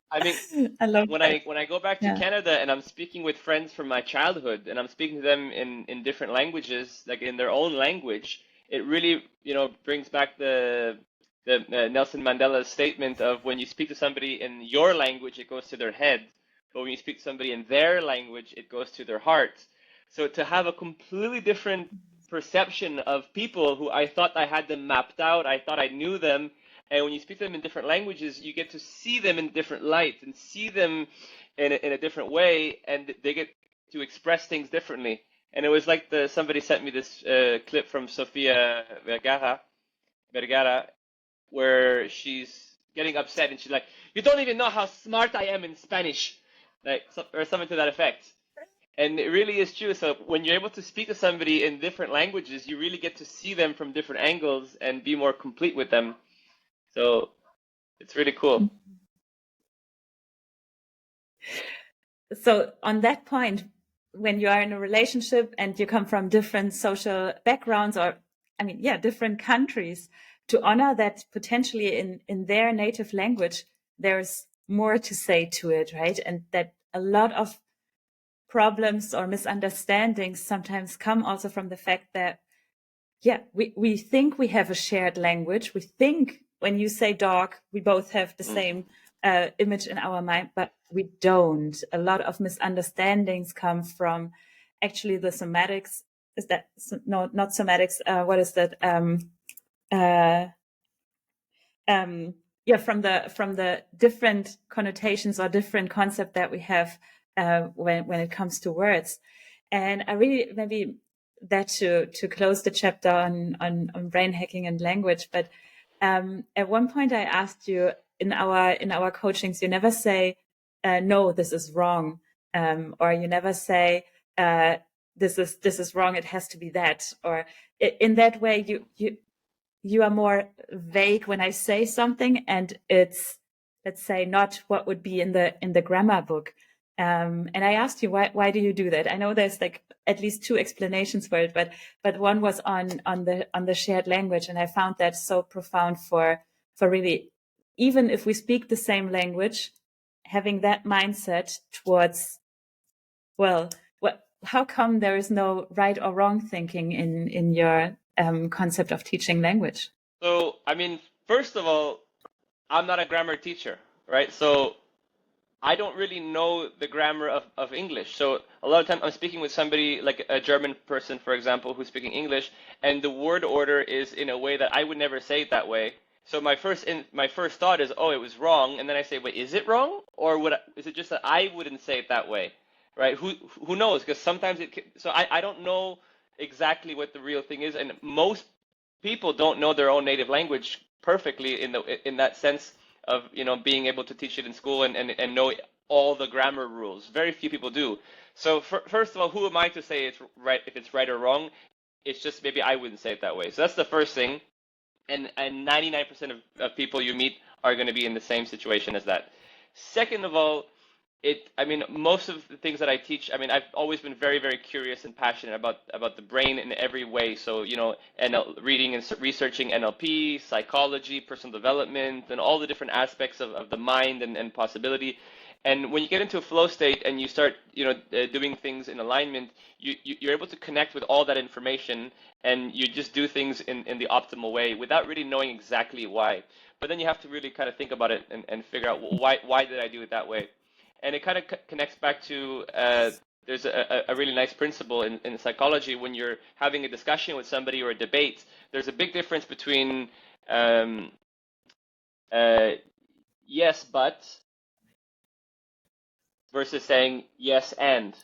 I mean, I love when that. I go back to Yeah. Canada and I'm speaking with friends from my childhood and I'm speaking to them in different languages, like in their own language, it really, brings back the Nelson Mandela's statement of when you speak to somebody in your language, it goes to their head, but when you speak to somebody in their language, it goes to their heart. So to have a completely different perception of people who I thought I had them mapped out, I thought I knew them, and when you speak to them in different languages, you get to see them in different light and see them in a different way, and they get to express things differently. And it was like somebody sent me this clip from Sofia Vergara, where she's getting upset and she's like, "You don't even know how smart I am in Spanish," or something to that effect. And it really is true. So when you're able to speak to somebody in different languages, you really get to see them from different angles and be more complete with them. So it's really cool. So on that point, when you are in a relationship and you come from different social backgrounds, or different countries, to honor that potentially in their native language, there's more to say to it, right? And that a lot of problems or misunderstandings sometimes come also from the fact that, yeah, we think we have a shared language. We think when you say dog, we both have the same image in our mind, but we don't. A lot of misunderstandings come from actually the somatics. Is that no, not somatics? What is that? From the different connotations or different concept that we have when it comes to words. And I really maybe that to close the chapter on brain hacking and language. But at one point I asked you in our coachings, you never say no, this is wrong, or you never say this is wrong, it has to be that, or in that way you are more vague when I say something, and it's, let's say, not what would be in the grammar book. And I asked you why do you do that? I know there's like at least two explanations for it, but one was on the shared language, and I found that so profound for really, even if we speak the same language, having that mindset towards, well, how come there is no right or wrong thinking in your concept of teaching language? So, I mean, first of all, I'm not a grammar teacher, right? So I don't really know the grammar of English. So a lot of time I'm speaking with somebody like a German person, for example, who's speaking English, and the word order is in a way that I would never say it that way. So my first thought is, oh, it was wrong, and then I say, wait, is it wrong, or is it just that I wouldn't say it that way, right? Who knows? Because sometimes so I don't know exactly what the real thing is, and most people don't know their own native language perfectly in that sense of being able to teach it in school and know all the grammar rules. Very few people do. So first of all, who am I to say it's right, if it's right or wrong? It's just maybe I wouldn't say it that way. So that's the first thing. And 99% of people you meet are going to be in the same situation as that. Second of all, most of the things that I teach, I've always been very, very curious and passionate about the brain in every way. So, reading and researching NLP, psychology, personal development, and all the different aspects of the mind and possibility. And when you get into a flow state and you start, doing things in alignment, you're able to connect with all that information, and you just do things in the optimal way without really knowing exactly why. But then you have to really kind of think about it and figure out, well, why did I do it that way? And it kind of connects back to there's a really nice principle in psychology. When you're having a discussion with somebody or a debate, there's a big difference between yes, but, versus saying yes and.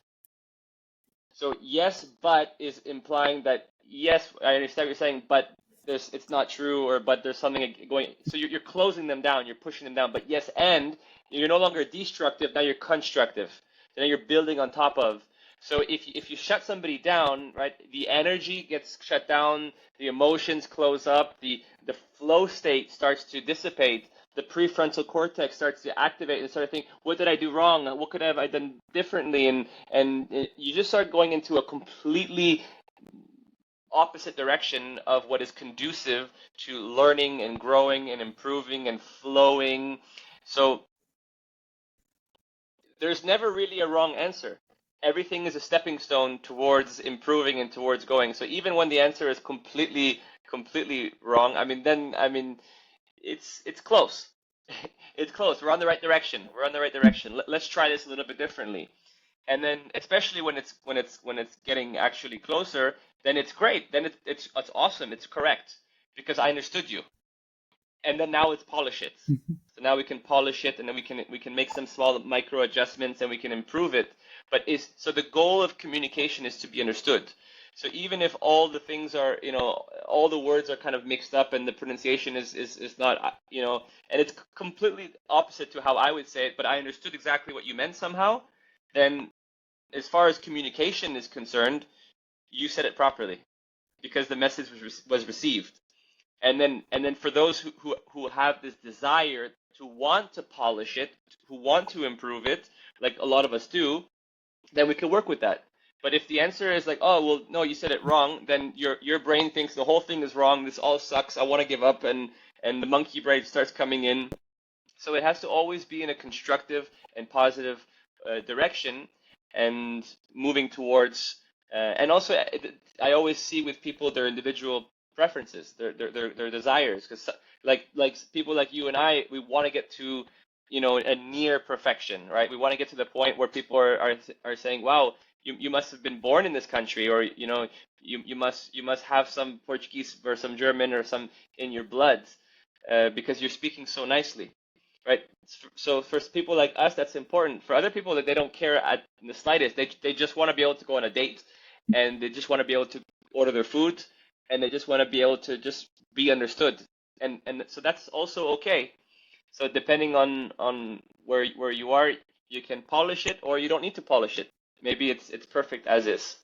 So yes, but is implying that yes, I understand what you're saying, but it's not true, or but there's something going. So you're closing them down, you're pushing them down. But yes, and you're no longer destructive, now you're constructive. So now you're building on top of. So if you shut somebody down, right, the energy gets shut down, the emotions close up, the flow state starts to dissipate, the prefrontal cortex starts to activate and start to think, what did I do wrong? What could I have done differently? And you just start going into a completely opposite direction of what is conducive to learning and growing and improving and flowing. So there's never really a wrong answer. Everything is a stepping stone towards improving and towards going. So even when the answer is completely wrong, it's close. It's close. We're on the right direction. Let's try this a little bit differently. And then, especially when it's getting actually closer, then it's great. Then it's awesome. It's correct because I understood you. And then now let's polish it. So now we can polish it, and then we can make some small micro adjustments, and we can improve it. But so the goal of communication is to be understood. So even if all the things are, all the words are kind of mixed up and the pronunciation is not, and it's completely opposite to how I would say it, but I understood exactly what you meant somehow, then as far as communication is concerned, you said it properly because the message was received. And then for those who have this desire to want to polish it, who want to improve it, like a lot of us do, then we can work with that. But if the answer is like, oh, well, no, you said it wrong, then your brain thinks the whole thing is wrong, this all sucks, I want to give up, and the monkey brain starts coming in. So it has to always be in a constructive and positive direction and moving towards, and also I always see with people their individual preferences, their desires, because like people like you and I, we want to get to a near perfection, right? We want to get to the point where people are saying, wow, you must have been born in this country, or you must have some Portuguese or some German or some in your blood, because you're speaking so nicely, right? So for people like us, that's important. For other people, that they don't care in the slightest. They just want to be able to go on a date, and they just want to be able to order their food, and they just want to be able to just be understood, and so that's also okay. So depending on where you are, you can polish it, or you don't need to polish it. Maybe it's perfect as is.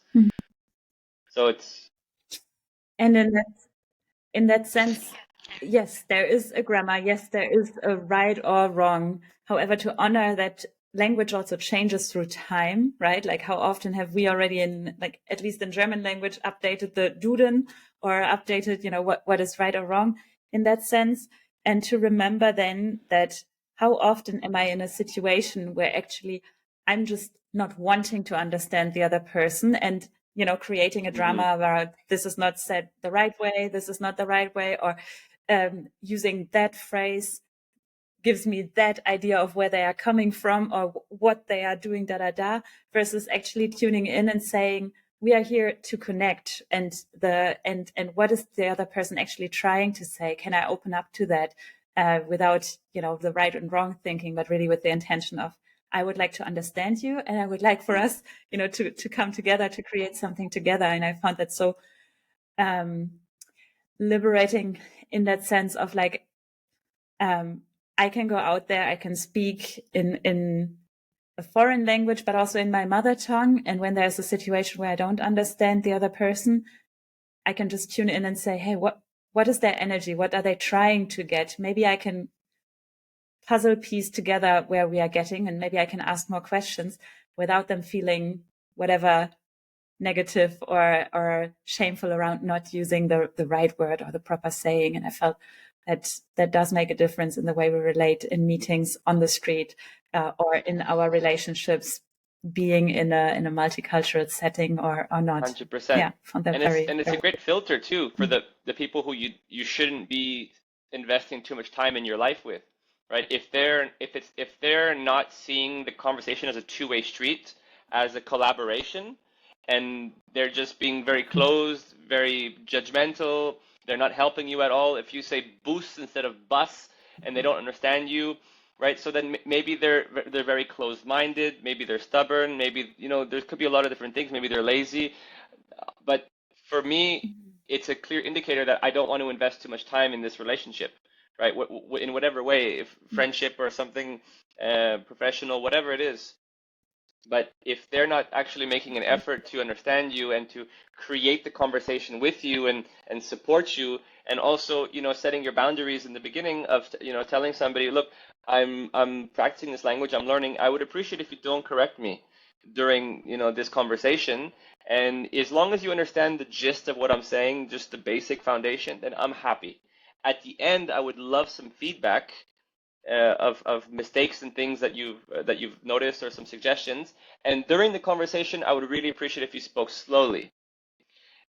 So it's. And in that sense, yes, there is a grammar. Yes, there is a right or wrong. However, to honor that language also changes through time, right? Like how often have we already at least in German language, updated the Duden or updated, what is right or wrong in that sense. And to remember then that how often am I in a situation where actually I'm just not wanting to understand the other person and, creating a drama where this is not said the right way, this is not the right way, or using that phrase gives me that idea of where they are coming from or what they are doing, versus actually tuning in and saying, we are here to connect, and what is the other person actually trying to say? Can I open up to that without, the right and wrong thinking, but really with the intention of, I would like to understand you, and I would like for us, to come together to create something together. And I found that so liberating in that sense of like, I can go out there, I can speak in a foreign language, but also in my mother tongue. And when there's a situation where I don't understand the other person, I can just tune in and say, hey, what is their energy? What are they trying to get? Maybe I can puzzle piece together where we are getting, and maybe I can ask more questions without them feeling whatever negative or shameful around not using the right word or the proper saying. And I felt that does make a difference in the way we relate in meetings on the street or in our relationships, being in a multicultural setting or not. 100%. Yeah, found that it's a great filter too for the people who you shouldn't be investing too much time in your life with, right? If they're not seeing the conversation as a two-way street, as a collaboration, and they're just being very closed, very judgmental, they're not helping you at all. If you say boost instead of bus and they don't understand you, right? So then maybe they're very closed-minded, maybe they're stubborn, maybe, you know, there could be a lot of different things. Maybe they're lazy. But for me, it's a clear indicator that I don't want to invest too much time in this relationship, right? In whatever way, if friendship or something, professional, whatever it is. But if they're not actually making an effort to understand you and to create the conversation with you and support you, and also, you know, setting your boundaries in the beginning of, you know, telling somebody, look, I'm practicing this language, I'm learning. I would appreciate if you don't correct me during, you know, this conversation. And as long as you understand the gist of what I'm saying, just the basic foundation, then I'm happy. At the end, I would love some feedback of mistakes and things that you've noticed, or some suggestions. And during the conversation, I would really appreciate if you spoke slowly.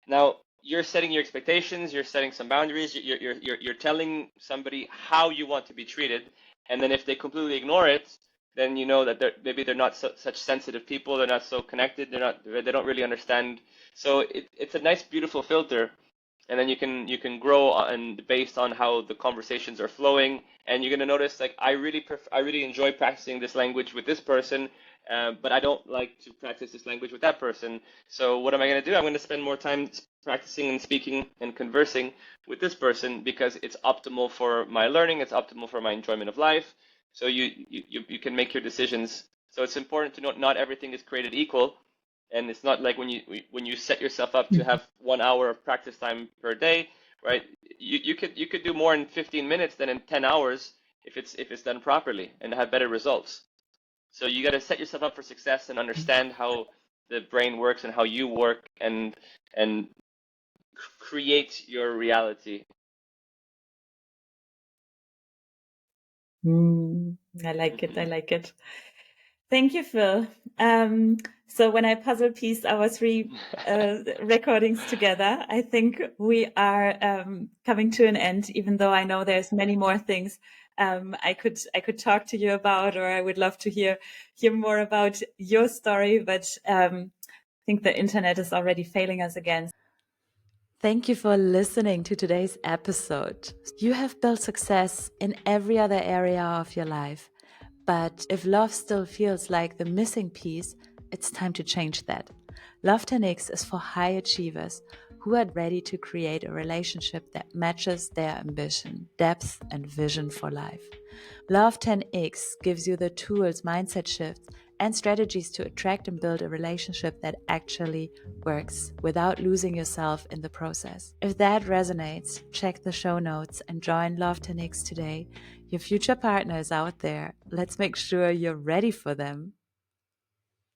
Now, you're setting your expectations, you're setting some boundaries, you're telling somebody how you want to be treated, and then if they completely ignore it, then you know that maybe they're not such sensitive people, they're not so connected, they don't really understand. So it's a nice, beautiful filter, and then you can grow and based on how the conversations are flowing, and you're gonna notice, like, I really enjoy practicing this language with this person, but I don't like to practice this language with that person. So what am I going to do? I'm going to spend more time practicing and speaking and conversing with this person because it's optimal for my learning. It's optimal for my enjoyment of life. So you can make your decisions. So it's important to note not everything is created equal, and it's not like when you set yourself up to have 1 hour of practice time per day, right? You could do more in 15 minutes than in 10 hours if it's done properly and have better results. So you got to set yourself up for success and understand how the brain works and how you work, and create your reality. I like it. I like it. Thank you, Phil. So when I puzzle pieced our three recordings together, I think we are coming to an end, even though I know there's many more things I could talk to you about, or I would love to hear more about your story. But I think the internet is already failing us again. Thank you for listening to today's episode. You have built success in every other area of your life. But if love still feels like the missing piece, it's time to change that. Love 10x is for high achievers who are ready to create a relationship that matches their ambition, depth, and vision for life. Love 10x gives you the tools, mindset shifts, and strategies to attract and build a relationship that actually works without losing yourself in the process. If that resonates, check the show notes and join Love 10x today. Your future partner is out there. Let's make sure you're ready for them.